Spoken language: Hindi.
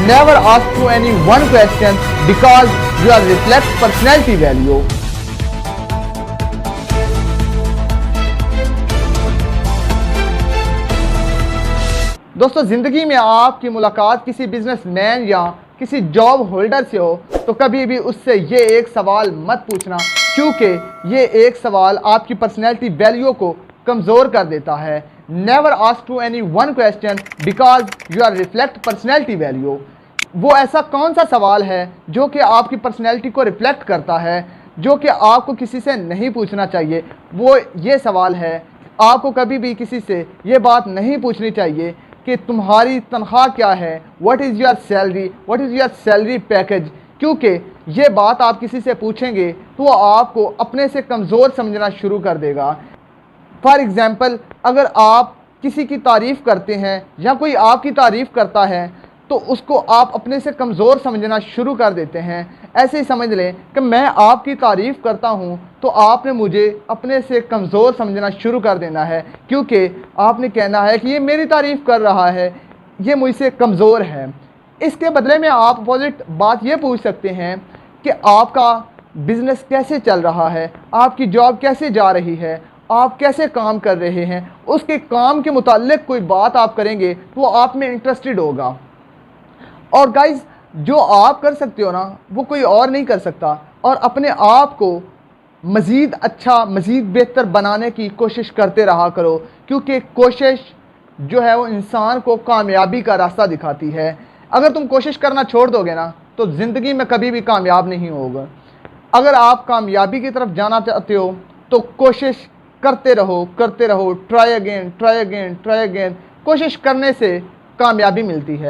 never ask to any one question because you are reflect personality value. दोस्तों, ज़िंदगी में आपकी मुलाकात किसी बिजनेसमैन या किसी जॉब होल्डर से हो तो कभी भी उससे ये एक सवाल मत पूछना, क्योंकि ये एक सवाल आपकी पर्सनैलिटी वैल्यू को कमज़ोर कर देता है। Never ask to any one question because you are reflect personality value. वो ऐसा कौन सा सवाल है जो कि आपकी पर्सनैलिटी को रिफ्लेक्ट करता है, जो कि आपको किसी से नहीं पूछना चाहिए। वो ये सवाल है, आपको कभी भी किसी से ये बात नहीं पूछनी चाहिए कि तुम्हारी तनख्वाह क्या है, what is your salary, what is your salary package, क्योंकि ये बात आप किसी से पूछेंगे तो वो आपको अपने से कमज़ोर समझना शुरू कर देगा। फॉर एग्ज़ाम्पल, अगर आप किसी की तारीफ़ करते हैं या कोई आपकी तारीफ़ करता है तो उसको आप अपने से कमज़ोर समझना शुरू कर देते हैं। ऐसे ही समझ लें कि मैं आपकी तारीफ़ करता हूँ तो आपने मुझे अपने से कमज़ोर समझना शुरू कर देना है, क्योंकि आपने कहना है कि ये मेरी तारीफ़ कर रहा है, ये मुझसे कमज़ोर है। इसके बदले में आप अपोजिट बात ये पूछ सकते हैं कि आपका बिज़नेस कैसे चल रहा है, आपकी जॉब कैसे जा रही है, आप कैसे काम कर रहे हैं। उसके काम के मुताल्लिक कोई बात आप करेंगे तो वो आप में इंटरेस्टेड होगा। और गाइज़, जो आप कर सकते हो ना वो कोई और नहीं कर सकता। और अपने आप को मज़ीद अच्छा, मज़ीद बेहतर बनाने की कोशिश करते रहा करो, क्योंकि कोशिश जो है वो इंसान को कामयाबी का रास्ता दिखाती है। अगर तुम कोशिश करना छोड़ दोगे ना तो ज़िंदगी में कभी भी कामयाब नहीं होगा। अगर आप कामयाबी की तरफ जाना चाहते हो तो कोशिश करते रहो, try again, try again, try again. कोशिश करने से कामयाबी मिलती है।